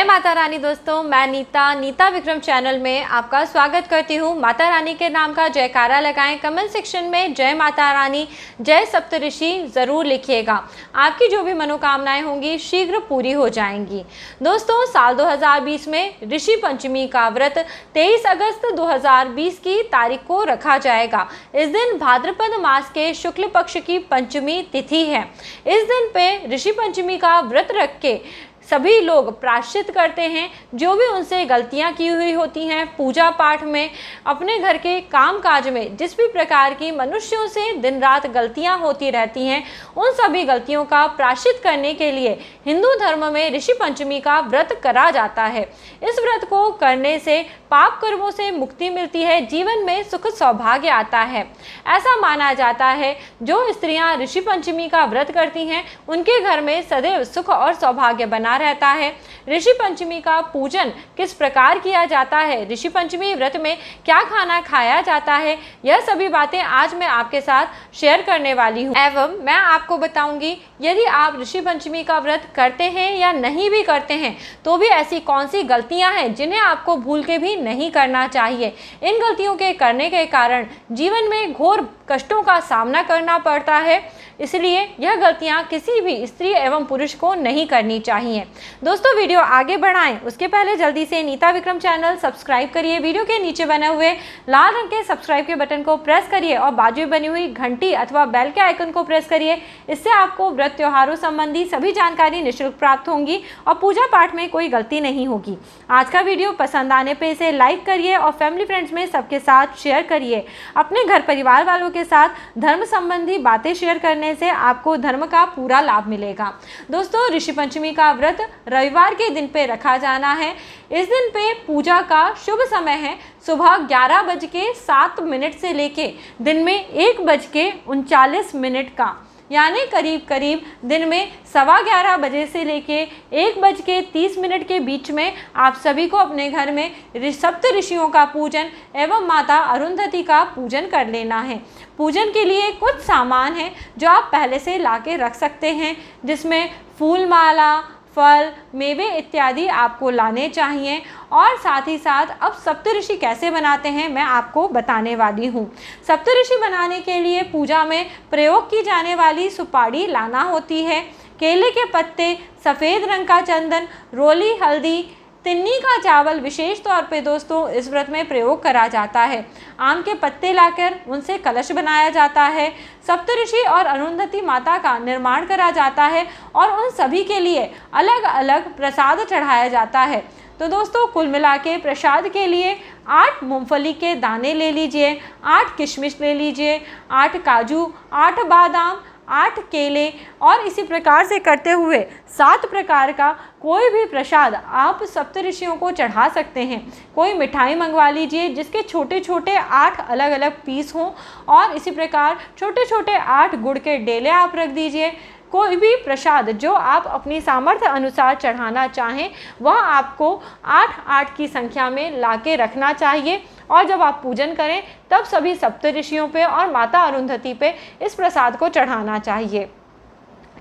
जय माता रानी दोस्तों, मैं नीता विक्रम चैनल में आपका स्वागत करती हूँ। माता रानी के नाम का जयकारा लगाएं। कमेंट सेक्शन में जय माता रानी, जय सप्तऋषि ज़रूर लिखिएगा। आपकी जो भी मनोकामनाएं होंगी शीघ्र पूरी हो जाएंगी। दोस्तों, साल 2020 में ऋषि पंचमी का व्रत 23 अगस्त 2020 की तारीख को रखा जाएगा। इस दिन भाद्रपद मास के शुक्ल पक्ष की पंचमी तिथि है। इस दिन पे ऋषि पंचमी का व्रत रख के सभी लोग प्रायश्चित करते हैं। जो भी उनसे गलतियां की हुई होती हैं पूजा पाठ में, अपने घर के काम काज में, जिस भी प्रकार की मनुष्यों से दिन रात गलतियां होती रहती हैं, उन सभी गलतियों का प्रायश्चित करने के लिए हिंदू धर्म में ऋषि पंचमी का व्रत करा जाता है। इस व्रत को करने से पाप कर्मों से मुक्ति मिलती है, जीवन में सुख सौभाग्य आता है। ऐसा माना जाता है जो स्त्रियां ऋषि पंचमी का व्रत करती हैं उनके घर में सदैव सुख और सौभाग्य बना रहता है। ऋषि पंचमी का पूजन किस प्रकार किया जाता है, ऋषि पंचमी व्रत में क्या खाना खाया जाता है, यह सभी बातें आज मैं आपके साथ शेयर करने वाली हूँ। एवं मैं आपको बताऊंगी यदि आप ऋषि पंचमी का व्रत करते हैं या नहीं भी करते हैं तो भी ऐसी कौन सी गलतियां हैं जिन्हें आपको भूल के भी नहीं करना चाहिए। इन गलतियों के करने के कारण जीवन में घोर कष्टों का सामना करना पड़ता है, इसलिए यह गलतियां किसी भी स्त्री एवं पुरुष को नहीं करनी चाहिए। दोस्तों, वीडियो आगे बढ़ाएं उसके पहले जल्दी से नीता विक्रम चैनल सब्सक्राइब करिए। वीडियो के नीचे बने हुए लाल रंग के सब्सक्राइब के बटन को प्रेस करिए और बाजू में बनी हुई घंटी अथवा बेल के आइकन को प्रेस करिए। इससे आपको व्रत त्योहारों संबंधी सभी जानकारी निःशुल्क प्राप्त होंगी और पूजा पाठ में कोई गलती नहीं होगी। आज का वीडियो पसंद आने पर इसे लाइक करिए और फैमिली फ्रेंड्स में सबके साथ शेयर करिए। अपने घर परिवार वालों के साथ धर्म संबंधी बातें शेयर करने से आपको धर्म का पूरा लाभ मिलेगा। दोस्तों, ऋषि पंचमी का व्रत रविवार के दिन पे रखा जाना है। इस दिन पे पूजा का शुभ समय है सुबह 11:07 से लेके दिन में 1:39 का, यानी करीब करीब दिन में 11:15 बजे से लेके 1:30 के बीच में आप सभी को अपने घर में सप्त ऋषियों का पूजन एवं माता अरुंधति का पूजन कर लेना है। पूजन के लिए कुछ सामान है जो आप पहले से ला के रख सकते हैं, जिसमें फूल माला, फल, मेवे इत्यादि आपको लाने चाहिए। और साथ ही साथ अब सप्तऋषि कैसे बनाते हैं मैं आपको बताने वाली हूँ। सप्तऋषि बनाने के लिए पूजा में प्रयोग की जाने वाली सुपारी लाना होती है, केले के पत्ते, सफ़ेद रंग का चंदन, रोली हल्दी, तिन्नी का चावल विशेष तौर पे दोस्तों इस व्रत में प्रयोग करा जाता है। आम के पत्ते लाकर उनसे कलश बनाया जाता है। सप्तऋषि और अरुंधति माता का निर्माण करा जाता है और उन सभी के लिए अलग अलग प्रसाद चढ़ाया जाता है। तो दोस्तों, कुल मिला के प्रसाद के लिए 8 मूंगफली के दाने ले लीजिए, 8 किशमिश ले लीजिए, 8 काजू, 8 बादाम, 8 केले और इसी प्रकार से करते हुए 7 प्रकार का कोई भी प्रसाद आप सप्तऋषियों को चढ़ा सकते हैं। कोई मिठाई मंगवा लीजिए जिसके छोटे छोटे 8 अलग अलग पीस हों और इसी प्रकार छोटे छोटे 8 गुड़ के डेले आप रख दीजिए। कोई भी प्रसाद जो आप अपनी सामर्थ्य अनुसार चढ़ाना चाहें वह आपको 8-8 की संख्या में लाके रखना चाहिए और जब आप पूजन करें तब सभी सप्तऋषियों पे और माता अरुंधति पे इस प्रसाद को चढ़ाना चाहिए।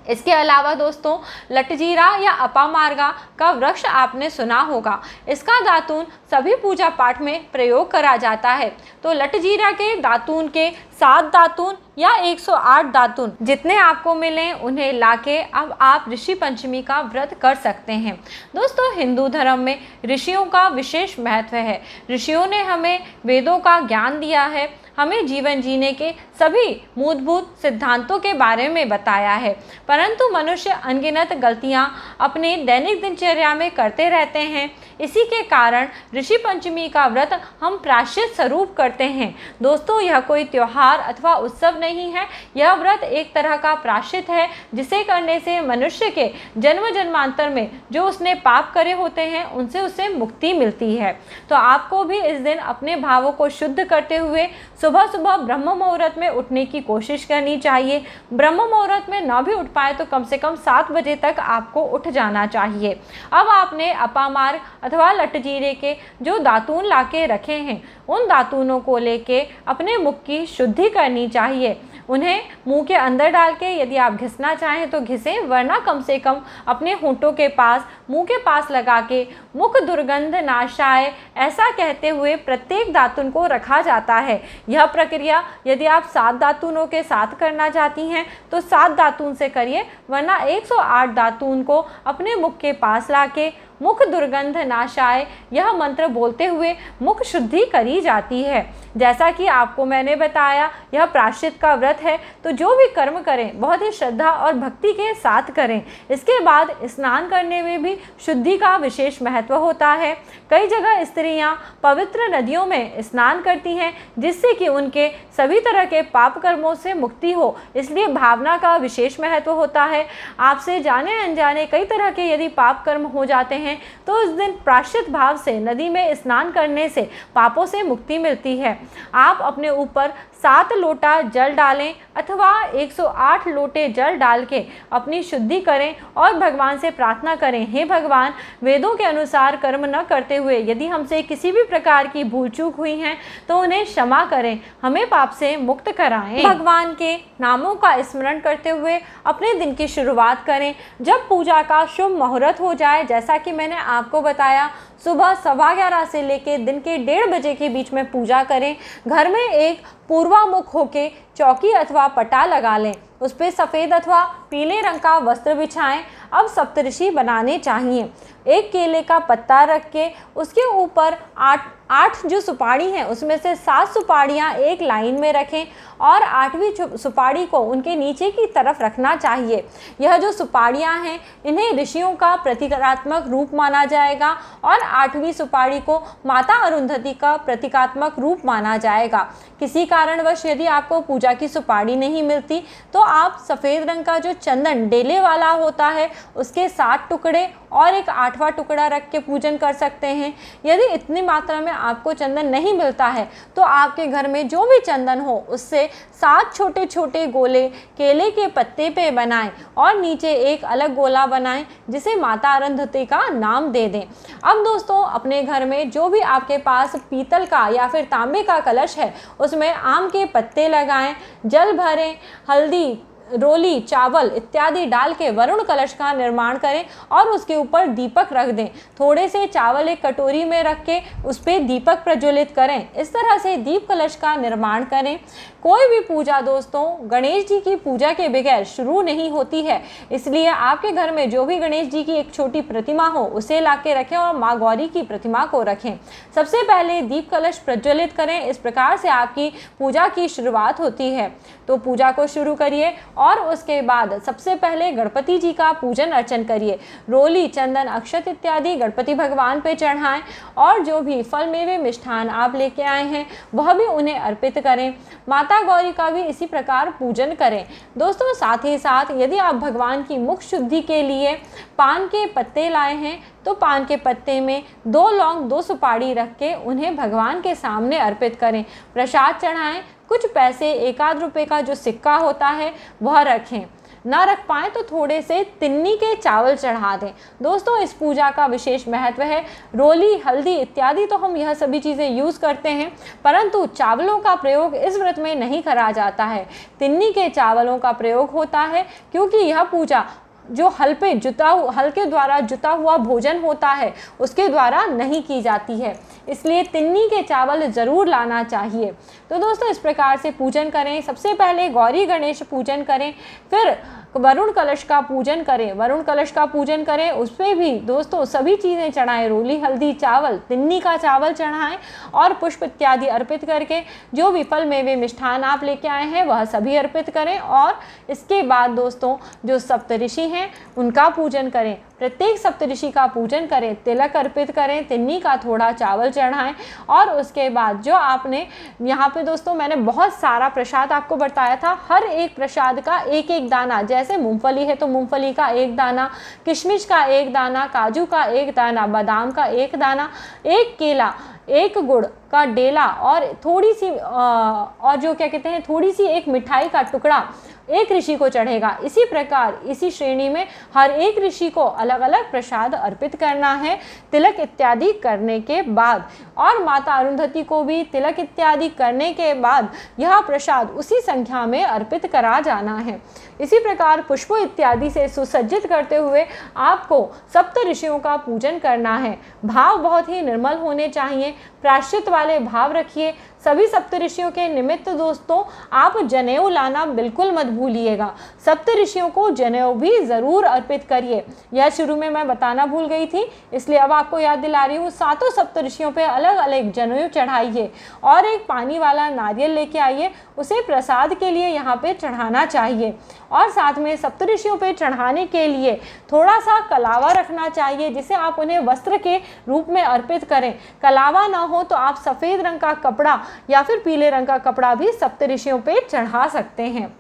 इसके अलावा दोस्तों, लटजीरा या अपामार्गा का वृक्ष आपने सुना होगा। इसका दातून सभी पूजा पाठ में प्रयोग करा जाता है। तो लटजीरा के दातून के 7 दातून या 108 दातून जितने आपको मिलें उन्हें लाके अब आप ऋषि पंचमी का व्रत कर सकते हैं। दोस्तों, हिंदू धर्म में ऋषियों का विशेष महत्व है। ऋषियों ने हमें वेदों का ज्ञान दिया है, हमें जीवन जीने के सभी मूलभूत सिद्धांतों के बारे में बताया है, परंतु मनुष्य अनगिनत गलतियां अपने दैनिक दिनचर्या में करते रहते हैं। इसी के कारण ऋषि पंचमी का व्रत हम प्रायश्चित स्वरूप करते हैं। दोस्तों, यह कोई त्योहार अथवा उत्सव नहीं है, यह व्रत एक तरह का प्रायश्चित है जिसे करने से मनुष्य के जन्म जन्मांतर में जो उसने पाप करे होते हैं उनसे उसे मुक्ति मिलती है। तो आपको भी इस दिन अपने भावों को शुद्ध करते हुए सुबह सुबह ब्रह्म मुहूर्त में उठने की कोशिश करनी चाहिए। ब्रह्म मुहूर्त में ना भी उठ पाए तो कम से कम 7 बजे तक आपको उठ जाना चाहिए। अब आपने अपामार्ग अथवा लटजीरे के जो दातून लाके रखे हैं उन दातूनों को लेके अपने मुख की शुद्धि करनी चाहिए। उन्हें मुंह के अंदर डाल के यदि आप घिसना चाहें तो घिसें, वरना कम से कम अपने होंठों के पास, मुंह के पास लगा के मुख दुर्गंध नाशाय ऐसा कहते हुए प्रत्येक दातुन को रखा जाता है। यह प्रक्रिया यदि आप 7 दातूनों के साथ करना चाहती हैं तो 7 दातून से करिए, वरना 108 दातून को अपने मुख के पास लाके मुख दुर्गंध नाशाय यह मंत्र बोलते हुए मुख शुद्धि करी जाती है। जैसा कि आपको मैंने बताया यह प्रायश्चित का व्रत है, तो जो भी कर्म करें बहुत ही श्रद्धा और भक्ति के साथ करें। इसके बाद स्नान करने में भी शुद्धि का विशेष महत्व होता है। कई जगह स्त्रियां पवित्र नदियों में स्नान करती हैं जिससे कि उनके सभी तरह के पाप कर्मों से मुक्ति हो, इसलिए भावना का विशेष महत्व होता है। आपसे जाने अनजाने कई तरह के यदि पाप कर्म हो जाते हैं तो इस दिन प्रायश्चित भाव से नदी में स्नान करने से पापों से मुक्ति मिलती है। आप अपने ऊपर 7 लोटा जल डालें अथवा 108 लोटे जल डाल के अपनी शुद्धि करें और भगवान से प्रार्थना करें, हे भगवान, वेदों के अनुसार कर्म न करते हुए यदि हमसे किसी भी प्रकार की भूल चूक हुई हैं तो उन्हें क्षमा करें, हमें पाप से मुक्त कराएं। भगवान के नामों का स्मरण करते हुए अपने दिन की शुरुआत करें। जब पूजा का शुभ मुहूर्त हो जाए, जैसा कि मैंने आपको बताया, सुबह 11:15 से लेकर दिन के 1:30 बजे के बीच में पूजा करें। घर में एक पूर्वामुख होके चौकी अथवा पटा लगा लें, उस पर सफ़ेद अथवा पीले रंग का वस्त्र बिछाएं। अब सप्तऋषि बनाने चाहिए। एक केले का पत्ता रख के उसके ऊपर 8 जो सुपारी हैं उसमें से 7 सुपारियां एक लाइन में रखें और 8वीं सुपारी को उनके नीचे की तरफ रखना चाहिए। यह जो सुपारियां हैं इन्हें ऋषियों का प्रतीकात्मक रूप माना जाएगा और 8वीं सुपारी को माता अरुंधति का प्रतीकात्मक रूप माना जाएगा। किसी कारणवश यदि आपको पूजा की सुपारी नहीं मिलती तो आप सफ़ेद रंग का जो चंदन डेले वाला होता है उसके 7 टुकड़े और एक 8वां टुकड़ा रख के पूजन कर सकते हैं। यदि इतनी मात्रा में आपको चंदन नहीं मिलता है तो आपके घर में जो भी चंदन हो उससे 7 छोटे छोटे गोले केले के पत्ते पे बनाएं और नीचे एक अलग गोला बनाएं जिसे माता अरुंधति का नाम दे दें। अब दोस्तों, अपने घर में जो भी आपके पास पीतल का या फिर तांबे का कलश है उसमें आम के पत्ते लगाएं, जल भरें, हल्दी, रोली, चावल इत्यादि डाल के वरुण कलश का निर्माण करें और उसके ऊपर दीपक रख दें। थोड़े से चावल एक कटोरी में रख के उस पर दीपक प्रज्वलित करें। इस तरह से दीप कलश का निर्माण करें। कोई भी पूजा दोस्तों गणेश जी की पूजा के बगैर शुरू नहीं होती है, इसलिए आपके घर में जो भी गणेश जी की एक छोटी प्रतिमा हो उसे ला के रखें और माँ गौरी की प्रतिमा को रखें। सबसे पहले दीप कलश प्रज्वलित करें। इस प्रकार से आपकी पूजा की शुरुआत होती है। तो पूजा को शुरू करिए और उसके बाद सबसे पहले गणपति जी का पूजन अर्चन करिए। रोली, चंदन, अक्षत इत्यादि गणपति भगवान पे चढ़ाएं और जो भी फल मेवे मिष्ठान आप लेके आए हैं वह भी उन्हें अर्पित करें। माता गौरी का भी इसी प्रकार पूजन करें। दोस्तों, साथ ही साथ यदि आप भगवान की मुख शुद्धि के लिए पान के पत्ते लाए हैं तो पान के पत्ते में 2 लौंग, 2 सुपारी रख के उन्हें भगवान के सामने अर्पित करें। प्रसाद चढ़ाएं। कुछ पैसे, 1 रुपये का जो सिक्का होता है वह रखें। ना रख पाएँ तो थोड़े से तिन्नी के चावल चढ़ा दें। दोस्तों, इस पूजा का विशेष महत्व है। रोली, हल्दी इत्यादि तो हम यह सभी चीज़ें यूज़ करते हैं, परंतु चावलों का प्रयोग इस व्रत में नहीं करा जाता है। तिन्नी के चावलों का प्रयोग होता है क्योंकि यह पूजा जो हल्के द्वारा जुता हुआ भोजन होता है उसके द्वारा नहीं की जाती है, इसलिए तिन्नी के चावल ज़रूर लाना चाहिए। तो दोस्तों, इस प्रकार से पूजन करें। सबसे पहले गौरी गणेश पूजन करें, फिर वरुण कलश का पूजन करें। वरुण कलश का पूजन करें, उस पर भी दोस्तों सभी चीज़ें चढ़ाएं। रोली, हल्दी, चावल, तिन्नी का चावल चढ़ाएं और पुष्प इत्यादि अर्पित करके जो भी फल मेवे मिष्ठान आप लेके आए हैं वह सभी अर्पित करें। और इसके बाद दोस्तों जो सप्तऋषि हैं उनका पूजन करें। प्रत्येक सप्तऋषि का पूजन करें, तिलक अर्पित करें, तिन्नी का थोड़ा चावल चढ़ाएं और उसके बाद जो आपने यहाँ पे दोस्तों मैंने बहुत सारा प्रसाद आपको बताया था, हर एक प्रसाद का एक एक दाना, जैसे मूंगफली है तो मूंगफली का एक दाना, किशमिश का एक दाना, काजू का एक दाना, बादाम का एक दाना, एक केला, एक गुड़ का डेला और थोड़ी सी और जो क्या कहते हैं थोड़ी सी एक मिठाई का टुकड़ा एक ऋषि को चढ़ेगा। इसी प्रकार इसी श्रेणी में हर एक ऋषि को अलग अलग प्रसाद अर्पित करना है तिलक इत्यादि करने के बाद, और माता अरुंधति को भी तिलक इत्यादि करने के बाद यह प्रसाद उसी संख्या में अर्पित करा जाना है। इसी प्रकार पुष्पों इत्यादि से सुसज्जित करते हुए आपको सप्त ऋषियों का पूजन करना है। भाव बहुत ही निर्मल होने चाहिए, प्रायश्चित वाले भाव रखिए। सभी सप्त ऋषियों के निमित्त दोस्तों आप जनेऊ लाना बिल्कुल मत भूलिएगा। सप्त ऋषियों को जनेऊ भी ज़रूर अर्पित करिए। यह शुरू में मैं बताना भूल गई थी, इसलिए अब आपको याद दिला रही हूँ। सातों सप्त ऋषियों पे अलग अलग जनेऊ चढ़ाइए और एक पानी वाला नारियल लेके आइए, उसे प्रसाद के लिए यहाँ पे चढ़ाना चाहिए। और साथ में सप्तऋषियों पे चढ़ाने के लिए थोड़ा सा कलावा रखना चाहिए, जिसे आप उन्हें वस्त्र के रूप में अर्पित करें। कलावा ना हो तो आप सफ़ेद रंग का कपड़ा या फिर पीले रंग का कपड़ा भी सप्तऋषियों पे चढ़ा सकते हैं।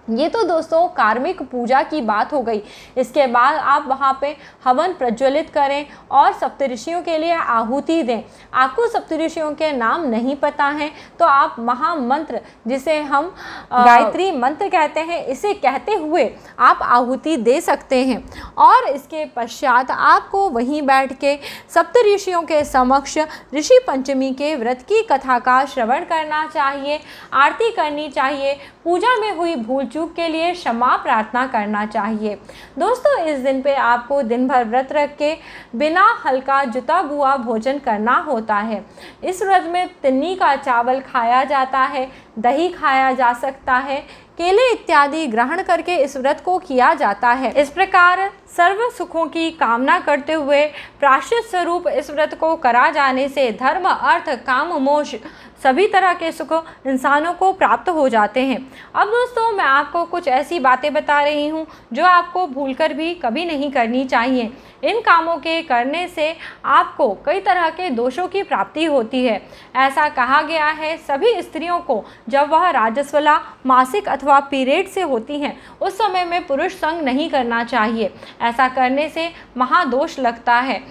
ये तो दोस्तों कार्मिक पूजा की बात हो गई। इसके बाद आप वहाँ पे हवन प्रज्वलित करें और सप्तऋषियों के लिए आहुति दें। आपको सप्तऋषियों के नाम नहीं पता हैं तो आप महामंत्र, जिसे हम गायत्री मंत्र कहते हैं, इसे कहते हुए आप आहुति दे सकते हैं। और इसके पश्चात आपको वहीं बैठ के सप्तऋषियों के समक्ष ऋषि पंचमी के व्रत की कथा का श्रवण करना चाहिए, आरती करनी चाहिए, पूजा में हुई भूल चूक के लिए क्षमा प्रार्थना करना चाहिए। दोस्तों इस दिन पे आपको दिन भर व्रत रख के बिना हल्का जुता बुआ भोजन करना होता है। इस व्रत में तिन्नी का चावल खाया जाता है, दही खाया जा सकता है, केले इत्यादि ग्रहण करके इस व्रत को किया जाता है। इस प्रकार सर्व सुखों की कामना करते हुए प्रायश्चित स्वरूप इस व्रत को करा जाने से धर्म, अर्थ, काम, मोक्ष सभी तरह के सुख इंसानों को प्राप्त हो जाते हैं। अब दोस्तों मैं आपको कुछ ऐसी बातें बता रही हूँ जो आपको भूलकर भी कभी नहीं करनी चाहिए। इन कामों के करने से आपको कई तरह के दोषों की प्राप्ति होती है। ऐसा कहा गया है सभी स्त्रियों को जब वह राजस्वला, मासिक अथवा पीरियड से होती हैं उस समय में पुरुष संग नहीं करना चाहिए। ऐसा करने से महादोष लगता है।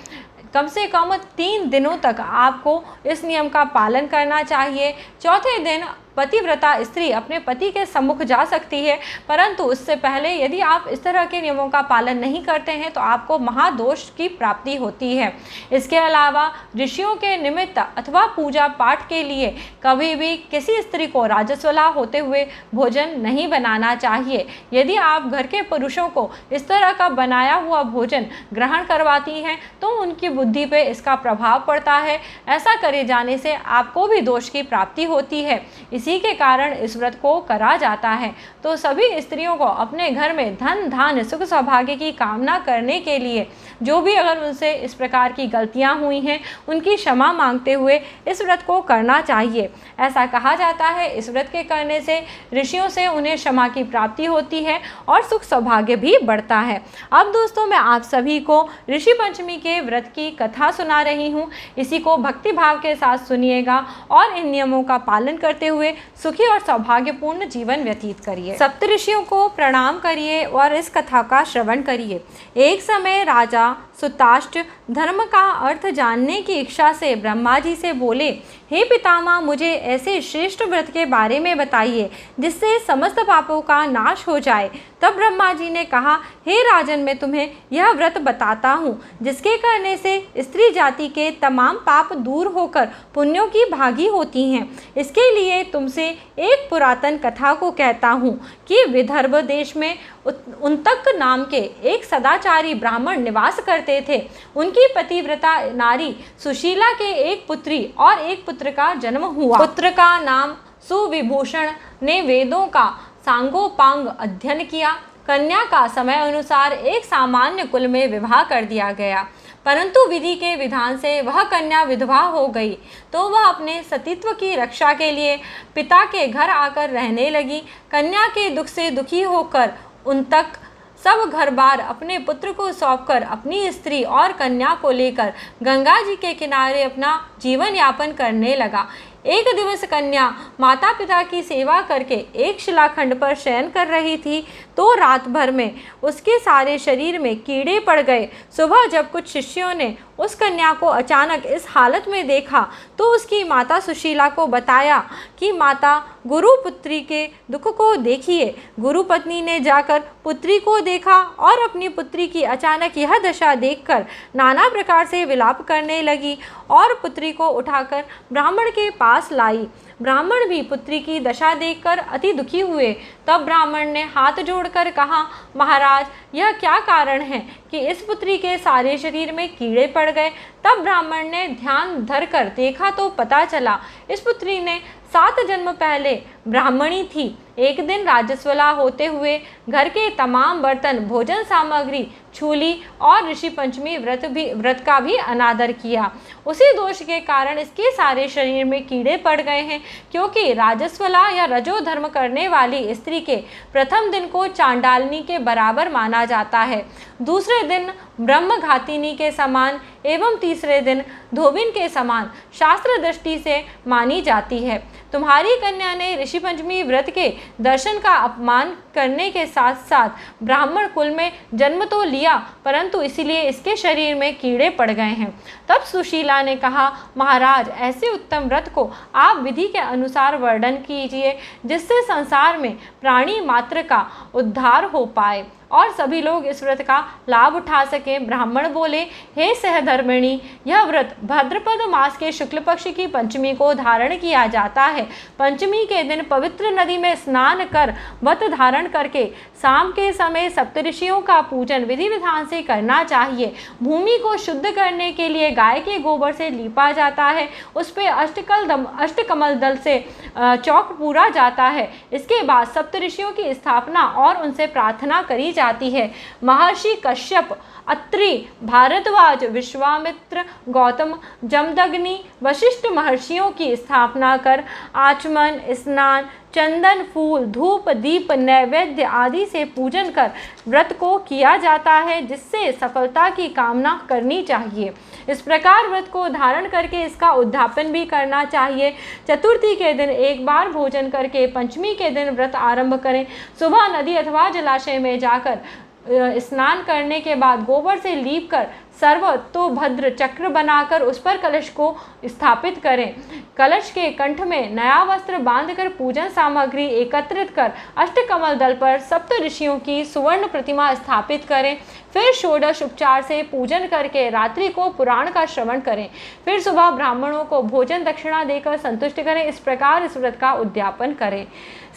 कम से कम 3 दिनों तक आपको इस नियम का पालन करना चाहिए। चौथे दिन पतिव्रता स्त्री अपने पति के सम्मुख जा सकती है, परंतु उससे पहले यदि आप इस तरह के नियमों का पालन नहीं करते हैं तो आपको महादोष की प्राप्ति होती है। इसके अलावा ऋषियों के निमित्त अथवा पूजा पाठ के लिए कभी भी किसी स्त्री को राजस्वला होते हुए भोजन नहीं बनाना चाहिए। यदि आप घर के पुरुषों को इस तरह का बनाया हुआ भोजन ग्रहण करवाती हैं तो उनकी बुद्धि पे इसका प्रभाव पड़ता है। ऐसा करे जाने से आपको भी दोष की प्राप्ति होती है। इसी के कारण इस व्रत को करा जाता है। तो सभी स्त्रियों को अपने घर में धन, धान्य, सुख, सौभाग्य की कामना करने के लिए जो भी अगर उनसे इस प्रकार की गलतियां हुई हैं उनकी क्षमा मांगते हुए इस व्रत को करना चाहिए। ऐसा कहा जाता है इस व्रत के करने से ऋषियों से उन्हें क्षमा की प्राप्ति होती है और सुख सौभाग्य भी बढ़ता है। अब दोस्तों मैं आप सभी को ऋषि पंचमी के व्रत की कथा सुना रही हूँ। इसी को भक्ति भाव के साथ सुनिएगा और इन नियमों का पालन करते हुए सुखी और सौभाग्यपूर्ण जीवन व्यतीत करिए। सप्तऋषियों को प्रणाम करिए और इस कथा का श्रवण करिए। एक समय राजा सुताष्ट्र धर्म का अर्थ जानने की इच्छा से ब्रह्मा जी से बोले, हे पितामह, मुझे ऐसे श्रेष्ठ व्रत के बारे में बताइए जिससे समस्त पापों का नाश हो जाए। तब ब्रह्मा जी ने कहा, हे राजन, मैं तुम्हें यह व्रत बताता हूँ जिसके करने से स्त्री जाति के तमाम पाप दूर होकर पुण्यों की भागी होती हैं। इसके लिए तुमसे एक पुरातन कथा को कहता हूँ कि विदर्भ देश में उन्तक नाम के एक सदाचारी ब्राह्मण निवास करते थे। उनकी पतिव्रता नारी सुशीला के एक पुत्री और एक पुत्र का जन्म हुआ। पुत्र का नाम सुविभूषण ने वेदों का सांगोपांग अध्ययन किया। कन्या का समय अनुसार एक सामान्य कुल में विवाह कर दिया गया, परंतु विधि के विधान से वह कन्या विधवा हो गई तो वह अपने सतीत्व की रक्षा के लिए पिता के घर आकर रहने लगी। कन्या के दुख से दुखी होकर उन्तक सब घर बार अपने पुत्र को सौंपकर अपनी स्त्री और कन्या को लेकर गंगा जी के किनारे अपना जीवन यापन करने लगा। एक दिवस कन्या माता पिता की सेवा करके एक शिलाखंड पर शयन कर रही थी तो रात भर में उसके सारे शरीर में कीड़े पड़ गए। सुबह जब कुछ शिष्यों ने उस कन्या को अचानक इस हालत में देखा तो उसकी माता सुशीला को बताया कि माता, गुरु पुत्री के दुख को देखिए। गुरु पत्नी ने जाकर पुत्री को देखा और अपनी पुत्री की अचानक यह दशा देखकर नाना प्रकार से विलाप करने लगी और पुत्री को उठाकर ब्राह्मण के पास लाई। ब्राह्मण भी पुत्री की दशा देखकर अति दुखी हुए। तब ब्राह्मण ने हाथ जोड़कर कहा, महाराज, यह क्या कारण है कि इस पुत्री के सारे शरीर में कीड़े पड़ गए। तब ब्राह्मण ने ध्यान धरकर देखा तो पता चला इस पुत्री ने 7 जन्म पहले ब्राह्मणी थी। एक दिन राजस्वला होते हुए घर के तमाम बर्तन, भोजन सामग्री छूली और ऋषि पंचमी व्रत का भी अनादर किया। उसी दोष के कारण इसके सारे शरीर में कीड़े पड़ गए हैं, क्योंकि राजस्वला या रजो धर्म करने वाली स्त्री के प्रथम दिन को चांडालनी के बराबर माना जाता है, दूसरे दिन ब्रह्मघातिनी के समान एवं तीसरे दिन धोबिन के समान शास्त्र दृष्टि से मानी जाती है। तुम्हारी कन्या ने ऋषि पंचमी व्रत के दर्शन का अपमान करने के साथ साथ ब्राह्मण कुल में जन्म तो लिया, परंतु इसीलिए इसके शरीर में कीड़े पड़ गए हैं। तब सुशीला ने कहा, महाराज, ऐसे उत्तम व्रत को आप विधि के अनुसार वर्णन कीजिए जिससे संसार में प्राणी मात्र का उद्धार हो पाए और सभी लोग इस व्रत का लाभ उठा सकें। ब्राह्मण बोले, हे सहधर्मिणी, यह व्रत भाद्रपद मास के शुक्ल पक्ष की पंचमी को धारण किया जाता है। पंचमी के दिन पवित्र नदी में स्नान कर व्रत धारण करके शाम के समय सप्तऋषियों का पूजन विधि विधान से करना चाहिए। भूमि को शुद्ध करने के लिए गाय के गोबर से लीपा जाता है, उस पर अष्टकमल दल से चौक पूरा जाता है। इसके बाद सप्तऋषियों की स्थापना और उनसे प्रार्थना करी जाती है। महर्षि कश्यप, अत्रि, भारद्वाज, विश्वामित्र, गौतम, जमदग्नि, वशिष्ठ महर्षियों की स्थापना कर आचमन, स्नान, चंदन, फूल, धूप, दीप, नैवेद्य आदि से पूजन कर व्रत को किया जाता है, जिससे सफलता की कामना करनी चाहिए। इस प्रकार व्रत को धारण करके इसका उद्यापन भी करना चाहिए। चतुर्थी के दिन एक बार भोजन करके पंचमी के दिन व्रत आरंभ करें। सुबह नदी अथवा जलाशय में जाकर स्नान करने के बाद गोबर से लीप कर सर्वतोभद्र चक्र बनाकर उस पर कलश को स्थापित करें। कलश के कंठ में नया वस्त्र बांधकर पूजन सामग्री एकत्रित कर अष्टकमल दल पर सप्त ऋषियों की सुवर्ण प्रतिमा स्थापित करें। फिर षोडश उपचार से पूजन करके रात्रि को पुराण का श्रवण करें। फिर सुबह ब्राह्मणों को भोजन दक्षिणा देकर संतुष्ट करें। इस प्रकार इस व्रत का उद्यापन करें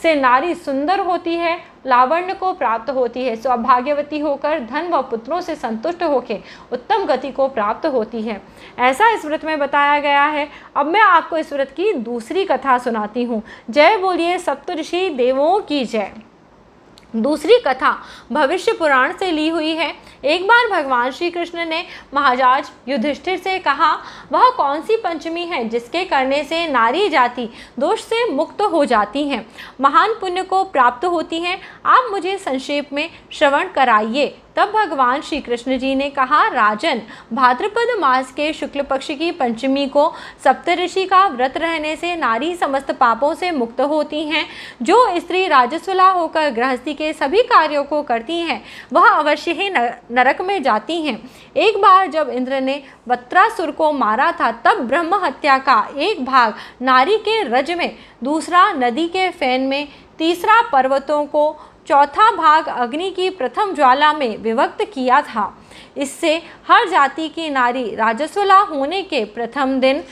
से नारी सुंदर होती है, लावण्य को प्राप्त होती है, सौभाग्यवती होकर धन व पुत्रों से संतुष्ट होकर उत्तम गति को प्राप्त होती है। ऐसा इस व्रत में बताया गया है। अब मैं आपको इस व्रत की दूसरी कथा सुनाती हूँ। जय बोलिए सप्तऋषि देवों की जय। दूसरी कथा भविष्य पुराण से ली हुई है। एक बार भगवान श्री कृष्ण ने महाराज युधिष्ठिर से कहा, वह कौन सी पंचमी है जिसके करने से नारी जाति दोष से मुक्त हो जाती हैं, महान पुण्य को प्राप्त होती हैं, आप मुझे संक्षेप में श्रवण कराइए। तब भगवान श्री कृष्ण जी ने कहा, राजन, भाद्रपद मास के शुक्ल पक्ष की पंचमी को सप्तऋषि का व्रत रहने से नारी समस्त पापों से मुक्त होती हैं। जो स्त्री राजस्वला होकर गृहस्थी के सभी कार्यों को करती हैं, वह अवश्य ही नरक में जाती हैं। एक बार जब इंद्र ने वत्रासुर को मारा था, तब ब्रह्म हत्या का एक भाग नारी के रज में, दूसरा नदी के फैन में, तीसरा पर्वतों को, चौथा भाग अग्नि की प्रथम ज्वाला में विभक्त किया था। इससे हर जाति की नारी राजस्वला होने के प्रथम दिन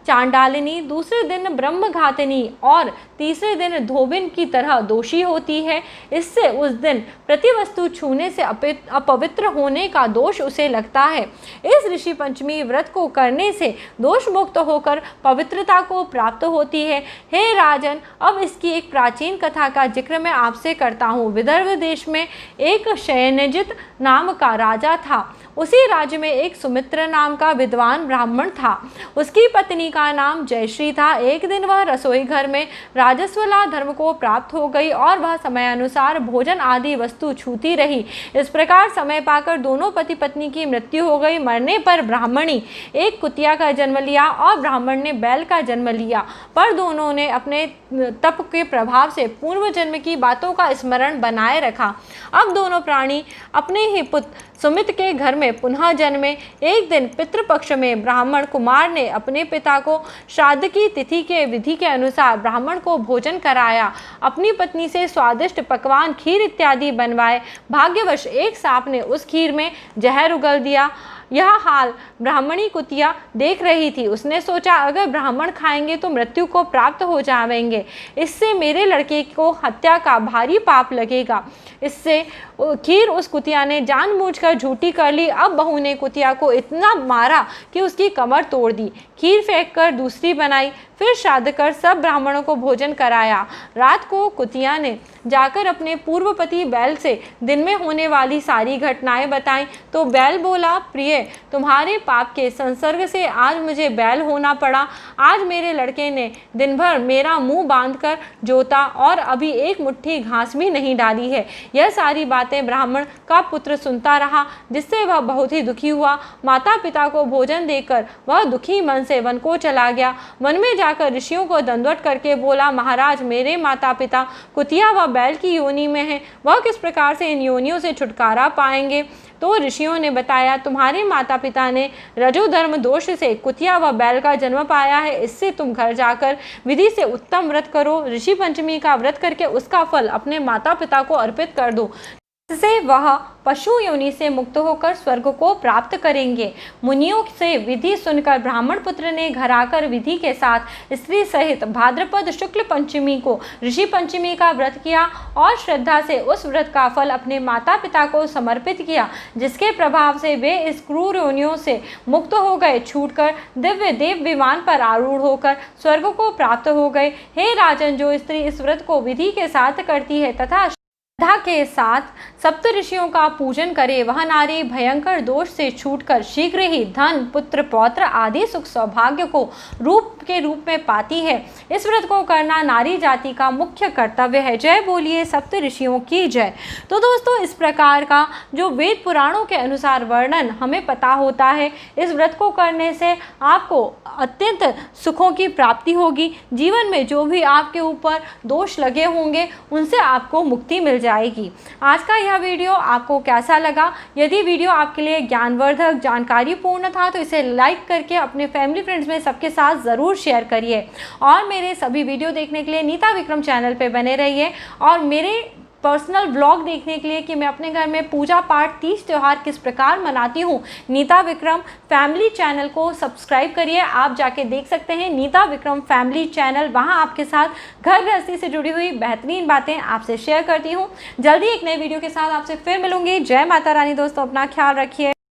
चांडालिनी, दूसरे दिन ब्रह्मघातिनी और तीसरे दिन धोबिन की तरह दोषी होती है। इससे उस दिन प्रतिवस्तु छूने से अपवित्र होने का दोष उसे लगता है। इस ऋषि पंचमी व्रत को करने से दोष मुक्त होकर पवित्रता को प्राप्त होती है। हे राजन, अब इसकी एक प्राचीन कथा का जिक्र मैं आपसे करता हूँ। विदर्भ देश में एक शयनजित नाम का राजा था। उसी राज्य में एक सुमित्र नाम का विद्वान ब्राह्मण था। उसकी पत्नी का नाम जयश्री था। एक दिन वह रसोई घर में राजस्वला धर्म को प्राप्त हो गई और वह समय अनुसार भोजन आदि वस्तु छूती रही। इस प्रकार समय पाकर दोनों पति पत्नी की मृत्यु हो गई। मरने पर ब्राह्मणी एक कुतिया का जन्म लिया और ब्राह्मण ने बैल का जन्म लिया, पर दोनों ने अपने तप के प्रभाव से पूर्व जन्म की बातों का स्मरण बनाए रखा। अब दोनों प्राणी अपने ही पुत्र सुमित के घर में पुनः जन्मे। एक दिन पितृपक्ष में ब्राह्मण कुमार ने अपने पिता को श्राद्ध की तिथि के विधि के अनुसार ब्राह्मण को भोजन कराया। अपनी पत्नी से स्वादिष्ट पकवान, खीर इत्यादि बनवाए। भाग्यवश एक सांप ने उस खीर में जहर उगल दिया। यह हाल ब्राह्मणी कुतिया देख रही थी। उसने सोचा, अगर ब्राह्मण खाएंगे तो मृत्यु को प्राप्त हो जाएंगे, इससे मेरे लड़के को हत्या का भारी पाप लगेगा। इससे खीर उस कुतिया ने जानबूझकर झूठी कर ली। अब बहू ने कुतिया को इतना मारा कि उसकी कमर तोड़ दी। खीर फेंक कर दूसरी बनाई, फिर श्राद्ध कर सब ब्राह्मणों को भोजन कराया। रात को कुतिया ने जाकर अपने पूर्व पति बैल से दिन में होने वाली सारी घटनाएं बताईं तो बैल बोला, प्रिय, तुम्हारे पाप के संसर्ग से आज मुझे बैल होना पड़ा। आज मेरे लड़के ने दिन भर मेरा मुंह बांधकर जोता और अभी एक मुट्ठी घास भी नहीं डाली है। यह सारी बातें ब्राह्मण का पुत्र सुनता रहा, जिससे वह बहुत ही दुखी हुआ। माता पिता को भोजन देकर वह दुखी मन से वन को चला गया। वन में जाकर ऋषियों को दंडवत करके बोला, महाराज, मेरे माता पिता कुतिया व बैल की योनि में हैं, वह किस प्रकार से इन योनियों से छुटकारा पाएंगे? तो ऋषियों ने बताया, तुम्हारे माता पिता ने रजोधर्म दोष से कुतिया व बैल का जन्म पाया है। इससे तुम घर जाकर विधि से उत्तम व्रत करो। ऋषि पंचमी का व्रत करके उसका फल अपने माता पिता को अर्पित कर दो, इससे वह पशु योनि से मुक्त होकर स्वर्ग को प्राप्त करेंगे। मुनियों से विधि सुनकर ब्राह्मण पुत्र ने घर आकर विधि के साथ स्त्री सहित भाद्रपद शुक्ल पंचमी को ऋषि पंचमी का व्रत किया और श्रद्धा से उस व्रत का फल अपने माता पिता को समर्पित किया, जिसके प्रभाव से वे इस क्रूर योनियों से मुक्त हो गए। छूटकर दिव्य देव विमान पर आरूढ़ होकर स्वर्ग को प्राप्त हो गए। हे राजन, जो स्त्री इस व्रत को विधि के साथ करती है तथा श्रद्धा के साथ सप्त ऋषियों का पूजन करे, वह नारी भयंकर दोष से छूटकर शीघ्र ही धन, पुत्र, पौत्र आदि सुख सौभाग्य को रूप में पाती है। इस व्रत को करना नारी जाति का मुख्य कर्तव्य है। जय बोलिए सप्त ऋषियों की जय। तो दोस्तों, इस प्रकार का जो वेद पुराणों के अनुसार वर्णन हमें पता होता है, इस व्रत को करने से आपको अत्यंत सुखों की प्राप्ति होगी। जीवन में जो भी आपके ऊपर दोष लगे होंगे उनसे आपको मुक्ति मिल जाएगी। आज का यह वीडियो आपको कैसा लगा? यदि वीडियो आपके लिए ज्ञानवर्धक, जानकारीपूर्ण था तो इसे लाइक करके अपने फैमिली फ्रेंड्स में सबके साथ ज़रूर शेयर करिए। और मेरे सभी वीडियो देखने के लिए नीता विक्रम चैनल पे बने रहिए और मेरे पर्सनल व्लॉग देखने के लिए कि मैं अपने घर में पूजा पाठ, तीज त्यौहार किस प्रकार मनाती हूँ, नीता विक्रम फैमिली चैनल को सब्सक्राइब करिए। आप जाके देख सकते हैं नीता विक्रम फैमिली चैनल। वहाँ आपके साथ घर गृहस्थी से जुड़ी हुई बेहतरीन बातें आपसे शेयर करती हूँ। जल्दी एक नए वीडियो के साथ आपसे फिर मिलूंगी। जय माता रानी दोस्तों, अपना ख्याल रखिए।